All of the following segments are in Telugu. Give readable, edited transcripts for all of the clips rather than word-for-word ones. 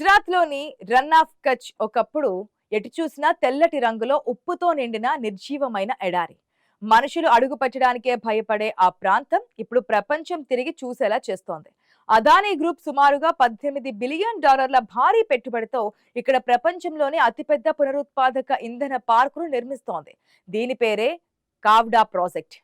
గుజరాత్‌లోని రన్ ఆఫ్ కచ్ ఒకప్పుడు ఎటు చూసినా తెల్లటి రంగులో ఉప్పుతో నిండిన నిర్జీవమైన ఎడారి. మనుషులు అడుగుపెట్టడానికే భయపడే ఆ ప్రాంతం ఇప్పుడు ప్రపంచం తిరిగి చూసేలా చేస్తోంది. అదానీ గ్రూప్ సుమారుగా $18 బిలియన్ భారీ పెట్టుబడితో ఇక్కడ ప్రపంచంలోనే అతిపెద్ద పునరుత్పాదక ఇంధన పార్కును నిర్మిస్తోంది. దీని పేరే కావ్డా ప్రాజెక్ట్.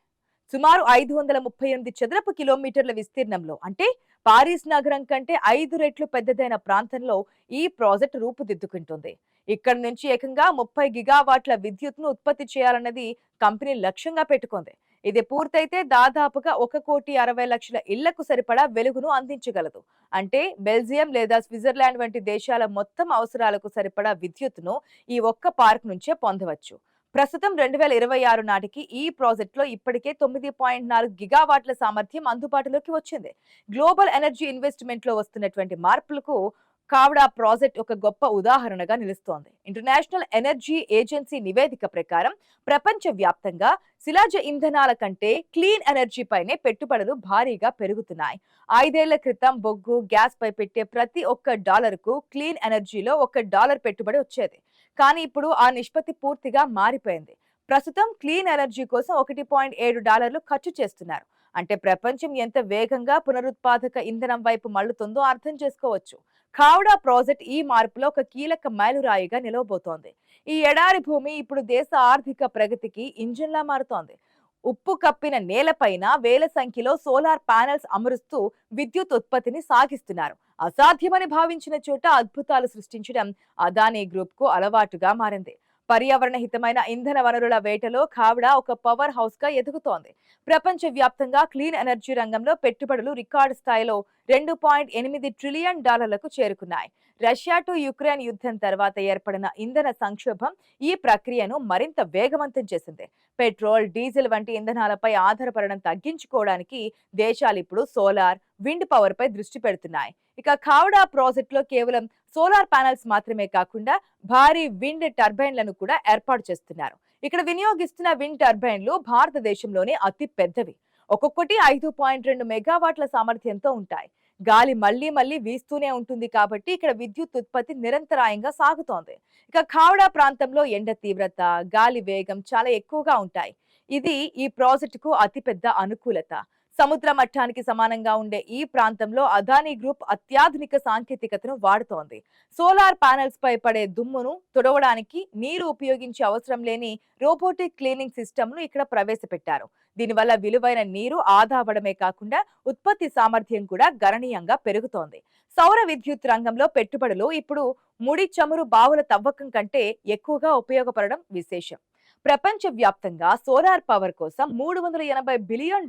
సుమారు 538 చదరపు కిలోమీటర్ల విస్తీర్ణంలో, అంటే పారిస్ నగరం కంటే 5 రెట్లు పెద్దదైన ప్రాంతంలో ఈ ప్రాజెక్టు రూపుదిద్దుకుంటుంది. ఇక్కడి నుంచి ఏకంగా 30 గిగావాట్ల విద్యుత్ను ఉత్పత్తి చేయాలన్నది కంపెనీ లక్ష్యంగా పెట్టుకుంది. ఇది పూర్తయితే దాదాపుగా 1,60,00,000 ఇళ్లకు సరిపడా వెలుగును అందించగలదు. అంటే బెల్జియం లేదా స్విట్జర్లాండ్ వంటి దేశాల మొత్తం అవసరాలకు సరిపడా విద్యుత్తును ఈ ఒక్క పార్క్ నుంచే పొందవచ్చు. ప్రస్తుతం 2026 నాటికి ఈ ప్రాజెక్టులో ఇప్పటికే 9.4 గిగావాట్ల సామర్థ్యం అందుబాటులోకి వచ్చింది. గ్లోబల్ ఎనర్జీ ఇన్వెస్ట్మెంట్ లో వస్తున్నటువంటి మార్పులకు కావడా ప్రాజెక్ట్ ఒక గొప్ప ఉదాహరణగా నిలుస్తోంది. ఇంటర్నేషనల్ ఎనర్జీ ఏజెన్సీ నివేదిక ప్రకారం ప్రపంచ వ్యాప్తంగా శిలాజ ఇంధనాల కంటే క్లీన్ ఎనర్జీ పైనే పెట్టుబడులు భారీగా పెరుగుతున్నాయి. 5 ఏళ్ల క్రితం బొగ్గు, గ్యాస్ పై పెట్టే ప్రతి ఒక్క డాలర్కు క్లీన్ ఎనర్జీలో $1 పెట్టుబడి వచ్చేది. కానీ ఇప్పుడు ఆ నిష్పత్తి పూర్తిగా మారిపోయింది. ప్రస్తుతం క్లీన్ ఎనర్జీ కోసం $1.7 ఖర్చు చేస్తున్నారు. అంటే ప్రపంచం ఎంత వేగంగా పునరుత్పాదక ఇంధనం వైపు మళ్లుతుందో అర్థం చేసుకోవచ్చు. కావడా ప్రాజెక్ట్ ఈ మార్పులో ఒక కీలక మైలురాయిగా నిలవబోతోంది. ఈ ఎడారి భూమి ఇప్పుడు దేశ ఆర్థిక ప్రగతికి ఇంజిన్లా మారుతోంది. ఉప్పు కప్పిన నేలపైన వేల సంఖ్యలో సోలార్ ప్యానెల్స్ అమరుస్తూ విద్యుత్ ఉత్పత్తిని సాగిస్తున్నారు. అసాధ్యమని భావించిన చోట అద్భుతాలు సృష్టించడం అదానీ గ్రూప్ కు అలవాటుగా మారింది. పర్యావరణ హితమైన ఇంధన వనరుల వేటలో కావడా ఒక పవర్ హౌస్ గా ఎదుగుతోంది. ప్రపంచ వ్యాప్తంగా క్లీన్ ఎనర్జీ రంగంలో పెట్టుబడులు రికార్డు స్థాయిలో $2.8 ట్రిలియన్ చేరుకున్నాయి. రష్యా టు యుక్రెయిన్ యుద్ధం తర్వాత ఏర్పడిన ఇంధన సంక్షోభం ఈ ప్రక్రియను మరింత వేగవంతం చేసింది. పెట్రోల్, డీజిల్ వంటి ఇంధనాలపై ఆధారపడడం తగ్గించుకోవడానికి దేశాలు ఇప్పుడు సోలార్, విండ్ పవర్ పై దృష్టి పెడుతున్నాయి. ఇక కావడా ప్రాజెక్టులో కేవలం సోలార్ ప్యానెల్స్ మాత్రమే కాకుండా భారీ విండ్ టర్బైన్లను కూడా ఏర్పాటు చేస్తున్నారు. ఇక్కడ వినియోగిస్తున్న విండ్ టర్బైన్లు భారతదేశంలోనే అతి పెద్దవి. ఒక్కొక్కటి 5.2 మెగావాట్ల సామర్థ్యంతో ఉంటాయి. గాలి మళ్లీ మళ్లీ వీస్తూనే ఉంటుంది కాబట్టి ఇక్కడ విద్యుత్ ఉత్పత్తి నిరంతరాయంగా సాగుతోంది. ఇక కావడా ప్రాంతంలో ఎండ తీవ్రత, గాలి వేగం చాలా ఎక్కువగా ఉంటాయి. ఇది ఈ ప్రాజెక్టుకు అతిపెద్ద అనుకూలత. సముద్ర మట్టానికి సమానంగా ఉండే ఈ ప్రాంతంలో అదానీ గ్రూప్ అత్యాధునిక సాంకేతికతను వాడుతోంది. సోలార్ ప్యానెల్స్ పై పడే దుమ్మును తుడవడానికి నీరు ఉపయోగించే అవసరం లేని రోబోటిక్ క్లీనింగ్ సిస్టమ్ ను ఇక్కడ ప్రవేశపెట్టారు. దీనివల్ల విలువైన నీరు ఆదా అవడమే కాకుండా ఉత్పత్తి సామర్థ్యం కూడా గణనీయంగా పెరుగుతోంది. సౌర విద్యుత్ రంగంలో పెట్టుబడులు ఇప్పుడు ముడి చమురు బావుల తవ్వకం కంటే ఎక్కువగా ఉపయోగపడడం విశేషం. ప్రపంచ వ్యాప్తంగా సోలార్ పవర్ కోసం $380 బిలియన్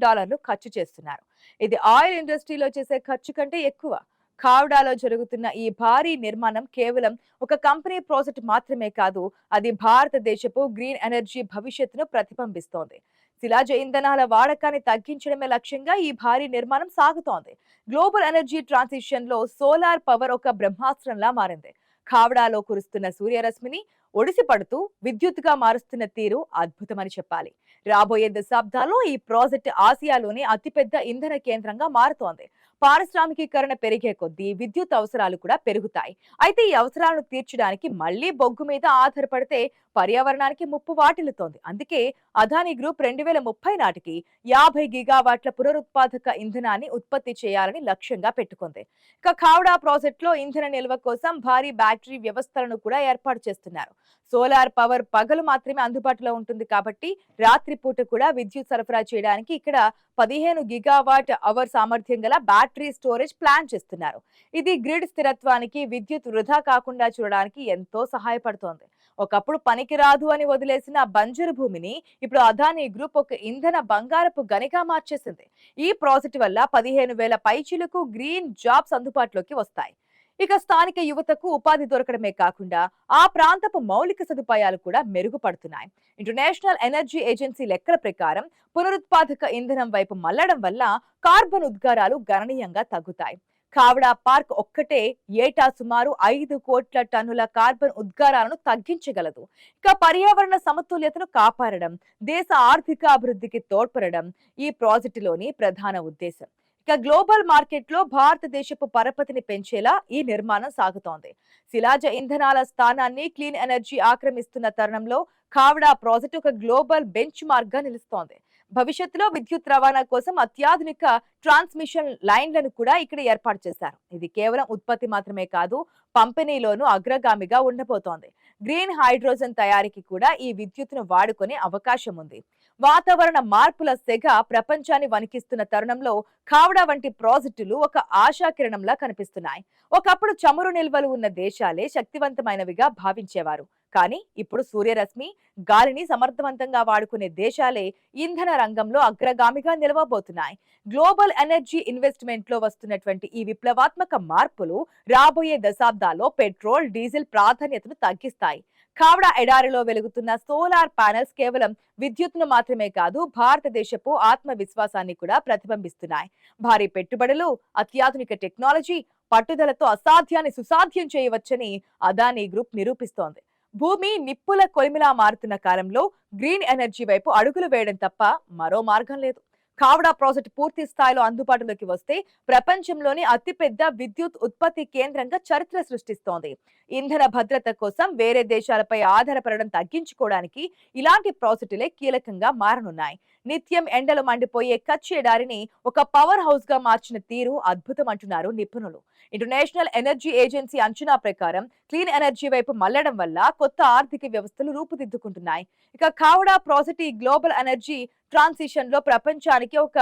ఖర్చు చేస్తున్నారు. ఇది ఆయిల్ ఇండస్ట్రీలో చేసే ఖర్చు కంటే ఎక్కువ. కావడాలో జరుగుతున్న ఈ భారీ నిర్మాణం కేవలం ఒక కంపెనీ ప్రాజెక్ట్ మాత్రమే కాదు, అది భారతదేశపు గ్రీన్ ఎనర్జీ భవిష్యత్తును ప్రతిబింబిస్తోంది. శిలాజ ఇంధనాల వాడకాన్ని తగ్గించడమే లక్ష్యంగా ఈ భారీ నిర్మాణం సాగుతోంది. గ్లోబల్ ఎనర్జీ ట్రాన్సిషన్ లో సోలార్ పవర్ ఒక బ్రహ్మాస్త్రంలా మారింది. కావడాలో కురుస్తున్న సూర్యరశ్మిని ఒడిసి పడుతూ విద్యుత్తుగా మారుస్తున్న తీరు అద్భుతమని చెప్పాలి. రాబోయే దశాబ్దాల్లో ఈ ప్రాజెక్టు ఆసియాలోనే అతిపెద్ద ఇంధన కేంద్రంగా మారుతోంది. పారిశ్రామికీకరణ పెరిగే కొద్దీ విద్యుత్ అవసరాలు కూడా పెరుగుతాయి. అయితే ఈ అవసరాలను తీర్చడానికి మళ్లీ బొగ్గు మీద ఆధారపడితే పర్యావరణానికి ముప్పు వాటిల్లుతోంది. అందుకే అదానీ గ్రూప్ 2030 నాటికి 50 గిగావాట్ల పునరుత్పాదక ఇంధనాన్ని ఉత్పత్తి చేయాలని లక్ష్యంగా పెట్టుకుంది. ఇక కావడా ప్రాజెక్టులో ఇంధన నిల్వ కోసం భారీ బ్యాటరీ వ్యవస్థలను కూడా ఏర్పాటు చేస్తున్నారు. సోలార్ పవర్ పగలు మాత్రమే అందుబాటులో ఉంటుంది కాబట్టి రాత్రిపూట కూడా విద్యుత్ సరఫరా చేయడానికి ఇక్కడ 15 గిగావాట్ అవర్ సామర్థ్యం గల బ్యాటరీ స్టోరేజ్ ప్లాన్ చేస్తున్నారు. ఇది గ్రిడ్ స్థిరత్వానికి, విద్యుత్ వృధా కాకుండా చూడడానికి ఎంతో సహాయపడుతోంది. ఒకప్పుడు పనికిరాదు అని వదిలేసిన బంజరు భూమిని ఇప్పుడు అదానీ గ్రూప్ ఒక ఇంధన బంగారపు గనిగా మార్చేసింది. ఈ ప్రాజెక్టు వల్ల 15,000 పైచిలకు గ్రీన్ జాబ్స్ అందుబాటులోకి వస్తాయి. ఇక స్థానిక యువతకు ఉపాధి దొరకడమే కాకుండా ఆ ప్రాంతపు మౌలిక సదుపాయాలు కూడా మెరుగుపడుతున్నాయి. ఇంటర్నేషనల్ ఎనర్జీ ఏజెన్సీ లెక్కల ప్రకారం పునరుత్పాదక ఇంధనం వైపు మళ్లడం వల్ల కార్బన్ ఉద్గారాలు గణనీయంగా తగ్గుతాయి. కావడా పార్క్ ఒక్కటే ఏటా సుమారు 5 కోట్ల టన్నుల కార్బన్ ఉద్గారాలను తగ్గించగలదు. ఇక పర్యావరణ సమతుల్యతను కాపాడడం, దేశ ఆర్థిక అభివృద్ధికి తోడ్పడడం ఈ ప్రాజెక్టులోని ప్రధాన ఉద్దేశం. ఇక గ్లోబల్ మార్కెట్ లో భారతదేశపు పరపతిని పెంచేలా ఈ నిర్మాణం సాగుతోంది. శిలాజ ఇంధనాల స్థానాన్ని క్లీన్ ఎనర్జీ ఆక్రమిస్తున్న తరుణంలో కావడా ప్రాజెక్టు ఒక గ్లోబల్ బెంచ్ మార్క్ గా నిలుస్తోంది. భవిష్యత్తులో విద్యుత్ రవాణా కోసం అత్యాధునిక ట్రాన్స్మిషన్ లైన్లను కూడా ఇక్కడ ఏర్పాటు చేశారు. ఇది కేవలం ఉత్పత్తి మాత్రమే కాదు, పంపిణీలోనూ అగ్రగామిగా ఉండబోతోంది. గ్రీన్ హైడ్రోజన్ తయారీకి కూడా ఈ విద్యుత్తును వాడుకునే అవకాశం ఉంది. వాతావరణ మార్పుల సెగ ప్రపంచాన్ని వణికిస్తున్న తరుణంలో కావడా వంటి ప్రాజెక్టులు ఒక ఆశాకిరణంలా కనిపిస్తున్నాయి. ఒకప్పుడు చమురు నిల్వలు ఉన్న దేశాలే శక్తివంతమైనవిగా భావించేవారు. కానీ ఇప్పుడు సూర్యరశ్మి, గాలిని సమర్థవంతంగా వాడుకునే దేశాలే ఇంధన రంగంలో అగ్రగామిగా నిలవబోతున్నాయి. గ్లోబల్ ఎనర్జీ ఇన్వెస్ట్మెంట్ లో వస్తున్నటువంటి ఈ విప్లవాత్మక మార్పులు రాబోయే దశాబ్దాల్లో పెట్రోల్, డీజిల్ ప్రాధాన్యతను తగ్గిస్తాయి. కావడా ఎడారిలో వెలుగుతున్న సోలార్ ప్యానెల్స్ కేవలం విద్యుత్తును మాత్రమే కాదు, భారతదేశపు ఆత్మవిశ్వాసాన్ని కూడా ప్రతిబింబిస్తున్నాయి. భారీ పెట్టుబడులు, అత్యాధునిక టెక్నాలజీ, పట్టుదలతో అసాధ్యాన్ని సుసాధ్యం చేయవచ్చని అదానీ గ్రూప్ నిరూపిస్తోంది. భూమి నిప్పుల కొలిమిలా మారుతున్న కాలంలో గ్రీన్ ఎనర్జీ వైపు అడుగులు వేయడం తప్ప మరో మార్గం లేదు. కావడా ప్రాజెక్టు పూర్తి స్థాయిలో అందుబాటులోకి వస్తే ప్రపంచంలోని అతిపెద్ద విద్యుత్ ఉత్పత్తి కేంద్రంగా చరిత్ర సృష్టిస్తోంది. ఇంధన భద్రత కోసం వేరే దేశాలపై ఆధారపడడం తగ్గించుకోవడానికి ఇలాంటి ప్రాజెక్టులే కీలకంగా మారనున్నాయి. నిత్యం ఎండలు మండిపోయే కచ్ ఎడారిని ఒక పవర్ హౌస్ గా మార్చిన తీరు అద్భుతం అంటున్నారు నిపుణులు. ఇంటర్నేషనల్ ఎనర్జీ ఏజెన్సీ అంచనా ప్రకారం క్లీన్ ఎనర్జీ వైపు మళ్లడం వల్ల కొత్త ఆర్థిక వ్యవస్థలు రూపుదిద్దుకుంటున్నాయి. ఇక కావడా ప్రాజెక్ట్ ఈ గ్లోబల్ ఎనర్జీ ట్రాన్సిషన్ లో ప్రపంచానికి ఒక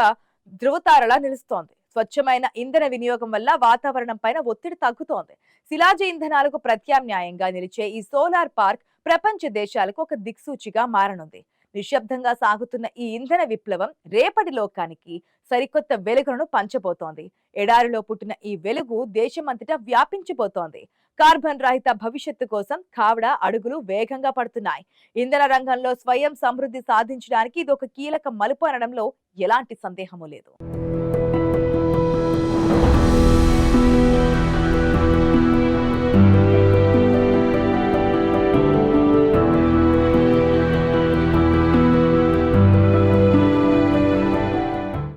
ధృవతారలా నిలుస్తోంది. స్వచ్ఛమైన ఇంధన వినియోగం వల్ల వాతావరణం పైన ఒత్తిడి తగ్గుతోంది. శిలాజ ఇంధనాలకు ప్రత్యామ్నాయంగా నిలిచే ఈ సోలార్ పార్క్ ప్రపంచ దేశాలకు ఒక దిక్సూచిగా మారనుంది. నిశ్శబ్దంగా సాగుతున్న ఈ ఇంధన విప్లవం రేపటి లోకానికి సరికొత్త వెలుగులను పంచబోతోంది. ఎడారిలో పుట్టిన ఈ వెలుగు దేశమంతటా వ్యాపించిపోతోంది. కార్బన్ రహిత భవిష్యత్తు కోసం కావడా అడుగులు వేగంగా పడుతున్నాయి. ఇంధన రంగంలో స్వయం సమృద్ధి సాధించడానికి ఇది ఒక కీలక మలుపు అనడంలో ఎలాంటి సందేహమూ లేదు.